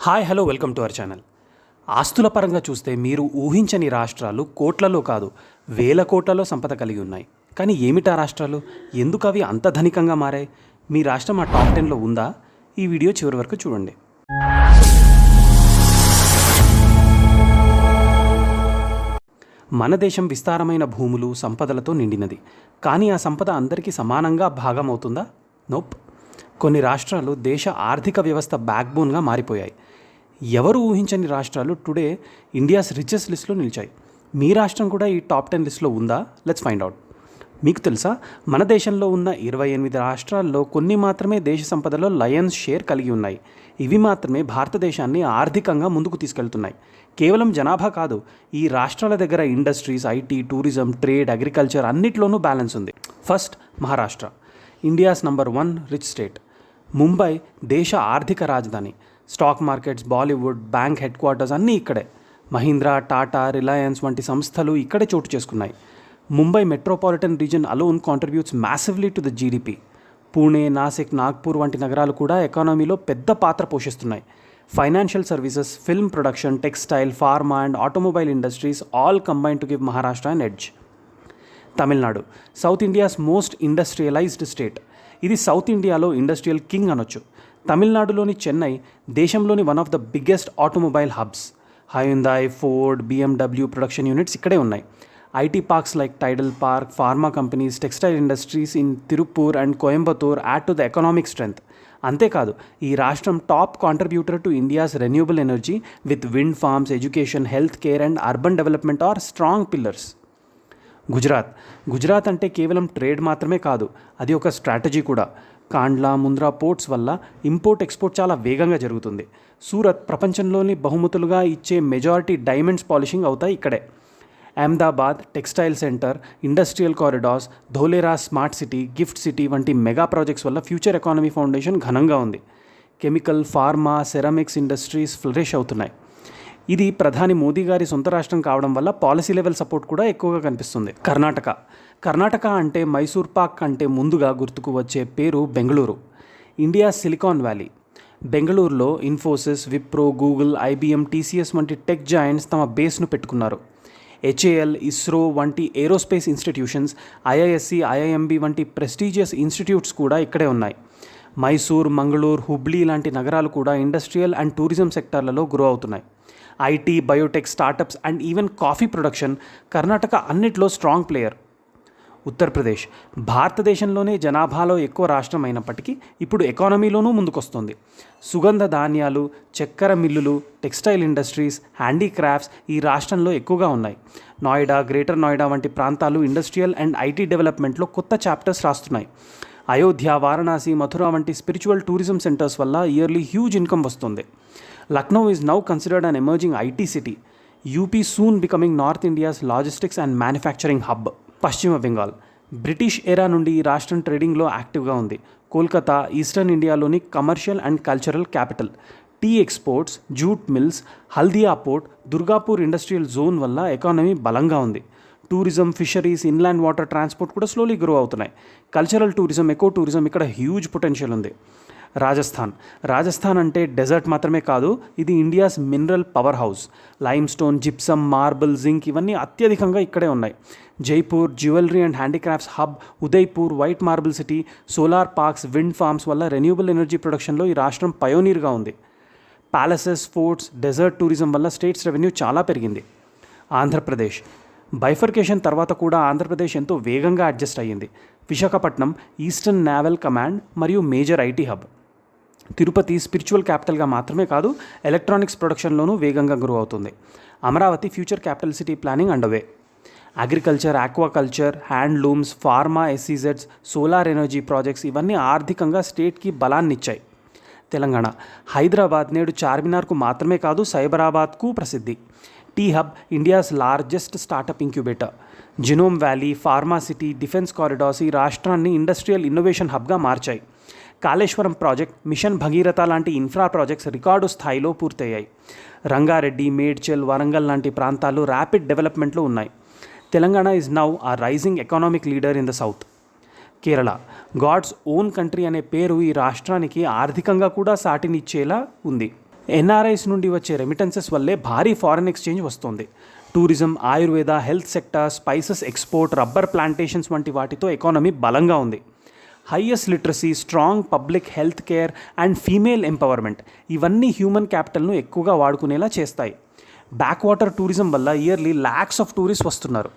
Hi hello welcome to our channel. ఆస్తుల పరంగా చూస్తే మీరు ఊహించని రాష్ట్రాలు కోట్లలో కాదు వేల కోట్లలో సంపద కలిగి ఉన్నాయి. కానీ ఏమిటా రాష్ట్రాలు, ఎందుకు అవి అంత ధనికంగా మారాయి? మీ రాష్ట్రం ఆ టాప్ 10లో ఉందా? ఈ వీడియో చివరి వరకు చూడండి. మన దేశం విస్తారమైన భూములు సంపదలతో నిండినది. కానీ ఆ సంపద అందరికీ సమానంగా భాగమవుతుందా? నోప్. కొన్ని రాష్ట్రాలు దేశ ఆర్థిక వ్యవస్థ బ్యాక్బోన్గా మారిపోయాయి. ఎవరు ఊహించని రాష్ట్రాలు టుడే ఇండియాస్ రిచెస్ట్ లిస్ట్లో నిలిచాయి. మీ రాష్ట్రం కూడా ఈ టాప్ 10 లిస్ట్లో ఉందా? Let's find out. మీకు తెలుసా, మన దేశంలో ఉన్న 28 రాష్ట్రాల్లో కొన్ని మాత్రమే దేశ సంపదలో లయన్స్ షేర్ కలిగి ఉన్నాయి. ఇవి మాత్రమే భారతదేశాన్ని ఆర్థికంగా ముందుకు తీసుకెళ్తున్నాయి. కేవలం జనాభా కాదు, ఈ రాష్ట్రాల దగ్గర industries, IT, tourism, trade, agriculture అన్నిట్లోనూ బ్యాలెన్స్ ఉంది. First, Maharashtra, India's number 1 rich state. Mumbai దేశ ఆర్థిక రాజధాని. Stock markets, Bollywood, bank head quarters అన్నీ ఇక్కడే. మహీంద్రా, టాటా, రిలయన్స్ వంటి సంస్థలు ఇక్కడే చోటు చేసుకున్నాయి. Mumbai metropolitan region alone contributes massively to the GDP. Pune, Nashik, Nagpur వంటి నగరాలు కూడా ఎకానమీలో పెద్ద పాత్ర పోషిస్తున్నాయి. Financial services, film production, textile, pharma and automobile industries all combine to give Maharashtra an edge. Tamil Nadu, south India's most industrialized state. ఇది సౌత్ ఇండియాలో ఇండస్ట్రియల్ కింగ్ అనొచ్చు. తమిళనాడులోని చెన్నై దేశంలోని one of the biggest automobile hubs. Hyundai, Ford, BMW production units ఇక్కడే ఉన్నాయి. IT parks like టైడల్ park, pharma companies, textile industries in Tiruppur and Coimbatore add to the economic strength. అంతేకాదు, ఈ రాష్ట్రం top contributor to India's renewable energy with wind farms, education, health care and urban development are strong pillars. Gujarat అంటే కేవలం trade మాత్రమే కాదు, అది ఒక strategy కూడా. కాండ్లా, ముంద్రా పోర్ట్స్ వల్ల ఇంపోర్ట్ ఎక్స్పోర్ట్ చాలా వేగంగా జరుగుతుంది. సూరత్ ప్రపంచంలోని బహుమతులుగా ఇచ్చే మెజారిటీ డైమండ్స్ పాలిషింగ్ అవుతాయి ఇక్కడే. Ahmedabad textile centre, industrial corridors, Dholera smart city, gift city వంటి మెగా ప్రాజెక్ట్స్ వల్ల ఫ్యూచర్ ఎకానమీ ఫౌండేషన్ ఘనంగా ఉంది. Chemical, pharma, ceramics industries flourish అవుతున్నాయి. ఇది ప్రధాని మోదీ గారి సొంత రాష్ట్రం కావడం వల్ల పాలసీ లెవెల్ సపోర్ట్ కూడా ఎక్కువగా కనిపిస్తుంది. కర్ణాటక అంటే మైసూర్ పాక్ కంటే ముందుగా గుర్తుకు వచ్చే పేరు బెంగళూరు, ఇండియా సిలికాన్ వ్యాలీ. బెంగళూరులో Infosys, Wipro, Google, IBM, TCS వంటి టెక్ జాయింట్స్ తమ బేస్ను పెట్టుకున్నారు. HAL, ఇస్రో వంటి ఏరోస్పేస్ ఇన్స్టిట్యూషన్స్, IISc, IIMB వంటి ప్రెస్టీజియస్ ఇన్స్టిట్యూట్స్ కూడా ఇక్కడే ఉన్నాయి. మైసూర్, మంగళూరు, హుబ్లీ లాంటి నగరాలు కూడా ఇండస్ట్రియల్ అండ్ టూరిజం సెక్టార్లలో గ్రో అవుతున్నాయి. IT, biotech, startups and even coffee production Karnataka అన్నిట్లో స్ట్రాంగ్ ప్లేయర్. ఉత్తరప్రదేశ్ భారతదేశంలోనే జనాభాలో ఎక్కువ రాష్ట్రం అయినప్పటికీ ఇప్పుడు ఎకానమీలోనూ ముందుకొస్తుంది. సుగంధ ధాన్యాలు, చక్కెర మిల్లులు, టెక్స్టైల్ ఇండస్ట్రీస్, హ్యాండీక్రాఫ్ట్స్ ఈ రాష్ట్రంలో ఎక్కువగా ఉన్నాయి. నోయిడా, గ్రేటర్ నోయిడా వంటి ప్రాంతాలు ఇండస్ట్రియల్ అండ్ ఐటీ డెవలప్మెంట్లో కొత్త చాప్టర్స్ రాస్తున్నాయి. అయోధ్య, వారణాసి, మథుర వంటి స్పిరిచువల్ టూరిజం సెంటర్స్ వల్ల ఇయర్లీ హ్యూజ్ ఇన్కమ్ వస్తుంది. Lucknow is now considered an emerging IT city. UP soon becoming North India's logistics and manufacturing hub. పశ్చిమ బెంగాల్ బ్రిటిష్ ఎరా నుండి ఈ రాష్ట్రం ట్రేడింగ్లో యాక్టివ్గా ఉంది. కోల్కతా ఈస్టర్న్ ఇండియాలోని commercial and cultural capital. Tea exports, jute mills, Haldia port, Durgapur industrial zone వల్ల ఎకానమీ బలంగా ఉంది. Tourism, fisheries, inland water transport కూడా స్లోలీ గ్రో అవుతున్నాయి. కల్చరల్ టూరిజం, ఎకో టూరిజం ఇక్కడ హ్యూజ్ పొటెన్షియల్ ఉంది. రాజస్థాన్ అంటే డెజర్ట్ మాత్రమే కాదు, ఇది India's mineral power house. Lime stone, gypsum, marble, zinc ఇవన్నీ అత్యధికంగా ఇక్కడే ఉన్నాయి. Jaipur jewellery and handicrafts hub. Udaipur white marble city, solar parks, wind forms వల్ల రెన్యూబుల్ ఎనర్జీ ప్రొడక్షన్లో ఈ రాష్ట్రం పయోనీర్గా ఉంది. ప్యాలెసెస్, ఫోర్ట్స్, డెజర్ట్ టూరిజం వల్ల స్టేట్స్ రెవెన్యూ చాలా పెరిగింది. ఆంధ్రప్రదేశ్ బైఫర్కేషన్ తర్వాత కూడా ఆంధ్రప్రదేశ్ ఎంతో వేగంగా అడ్జస్ట్ అయ్యింది. విశాఖపట్నం ఈస్టర్న్ నేవల్ కమాండ్ మరియు major IT hub. Tirupati spiritual క్యాపిటల్గా మాత్రమే కాదు, ఎలక్ట్రానిక్స్ ప్రొడక్షన్లోనూ వేగంగా గ్రో అవుతుంది. Amaravati future capital city planning underway. Agriculture, aquaculture, handlooms, pharma, SEZs, solar energy projects ఇవన్నీ ఆర్థికంగా స్టేట్కి బలాన్నిచ్చాయి. తెలంగాణ హైదరాబాద్ నేడు చార్మినార్కు మాత్రమే కాదు, సైబరాబాద్కు ప్రసిద్ధి. T hub, India's largest startup incubator. Genome valley, pharma city, defence corridors ఈ రాష్ట్రాన్ని ఇండస్ట్రియల్ ఇన్నోవేషన్ హబ్గా మార్చాయి. కాళేశ్వరం ప్రాజెక్ట్, మిషన్ భగీరథ లాంటి ఇన్ఫ్రా ప్రాజెక్ట్స్ రికార్డు స్థాయిలో పూర్తయ్యాయి. రంగారెడ్డి, మేడ్చల్, వరంగల్ లాంటి ప్రాంతాలు ర్యాపిడ్ డెవలప్మెంట్లో ఉన్నాయి. Telangana is now a rising economic leader in the south. Kerala God's own country అనే పేరు ఈ రాష్ట్రానికి ఆర్థికంగా కూడా సాటినిచ్చేలా ఉంది. ఎన్ఆర్ఐస్ నుండి వచ్చే రెమిటెన్సెస్ వల్లే భారీ ఫారెన్ ఎక్స్చేంజ్ వస్తుంది. Tourism, Ayurveda, health sector, spices export, rubber plantations వంటి వాటితో ఎకానమీ బలంగా ఉంది. Highest literacy, strong public health care and female empowerment ఇవన్నీ హ్యూమన్ క్యాపిటల్ను ఎక్కువగా వాడుకునేలా చేస్తాయి. బ్యాక్ వాటర్ టూరిజం వల్ల ఇయర్లీ ల్యాక్స్ ఆఫ్ టూరిస్ట్ వస్తున్నారు.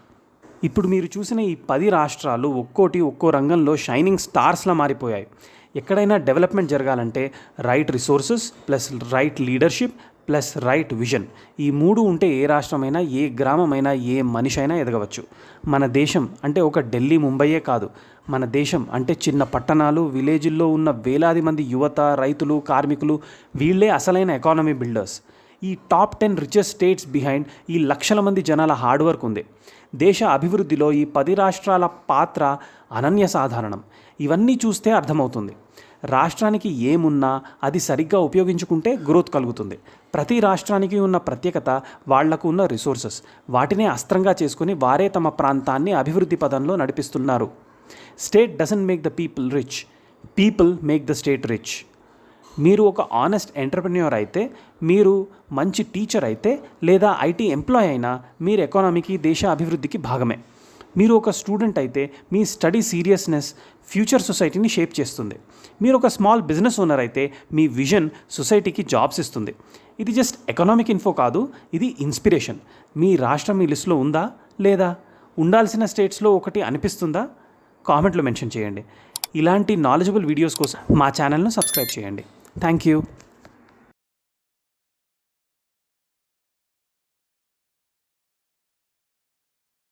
ఇప్పుడు మీరు చూసిన ఈ 10 రాష్ట్రాలు ఒక్కోటి ఒక్కో రంగంలో షైనింగ్ స్టార్స్లా మారిపోయాయి. ఎక్కడైనా డెవలప్మెంట్ జరగాలంటే right resources plus right leadership plus right vision, ఈ 3 ఉంటే ఏ రాష్ట్రమైనా, ఏ గ్రామమైనా, ఏ మనిషి అయినా ఎదగవచ్చు. మన దేశం అంటే ఒక ఢిల్లీ, ముంబైయే కాదు. మన దేశం అంటే చిన్న పట్టణాలు, విలేజ్ల్లో ఉన్న వేలాది మంది యువత, రైతులు, కార్మికులు, వీళ్ళే అసలైన ఎకానమీ బిల్డర్స్. ఈ టాప్ 10 రిచెస్ట్ స్టేట్స్ బిహైండ్ ఈ లక్షల మంది జనాల హార్డ్ వర్క్ ఉంది. దేశ అభివృద్ధిలో ఈ 10 రాష్ట్రాల పాత్ర అనన్యసాధారణం. ఇవన్నీ చూస్తే అర్థమవుతుంది. రాష్ట్రానికి ఏమున్నా అది సరిగ్గా ఉపయోగించుకుంటే గ్రోత్ కలుగుతుంది. ప్రతి రాష్ట్రానికి ఉన్న ప్రత్యేకత, వాళ్లకు ఉన్న రిసోర్సెస్, వాటినే అస్త్రంగా చేసుకుని వారే తమ ప్రాంతాన్ని అభివృద్ధి పదంలో నడిపిస్తున్నారు. State doesn't make the people rich, people make the state rich. మీరు ఒక ఆనెస్ట్ ఎంటర్ప్రెన్యూర్ అయితే, మీరు మంచి టీచర్ అయితే, లేదా ఐటీ ఎంప్లాయ్ అయినా మీరు ఎకానమీకి, దేశ అభివృద్ధికి భాగమే. మీరు ఒక స్టూడెంట్ అయితే మీ స్టడీ సీరియస్నెస్ ఫ్యూచర్ సొసైటీని షేప్ చేస్తుంది. మీరు ఒక స్మాల్ బిజినెస్ ఓనర్ అయితే మీ విజన్ సొసైటీకి జాబ్స్ ఇస్తుంది. ఇది జస్ట్ ఎకనామిక్ ఇన్ఫో కాదు, ఇది ఇన్స్పిరేషన్. మీ రాష్ట్రం మీ లిస్టులో ఉందా లేదా? ఉండాల్సిన స్టేట్స్లో ఒకటి అనిపిస్తుందా? కామెంట్లో మెన్షన్ చేయండి. ఇలాంటి నాలెడ్జబుల్ వీడియోస్ కోసం మా ఛానల్ను సబ్స్క్రైబ్ చేయండి. Thank you.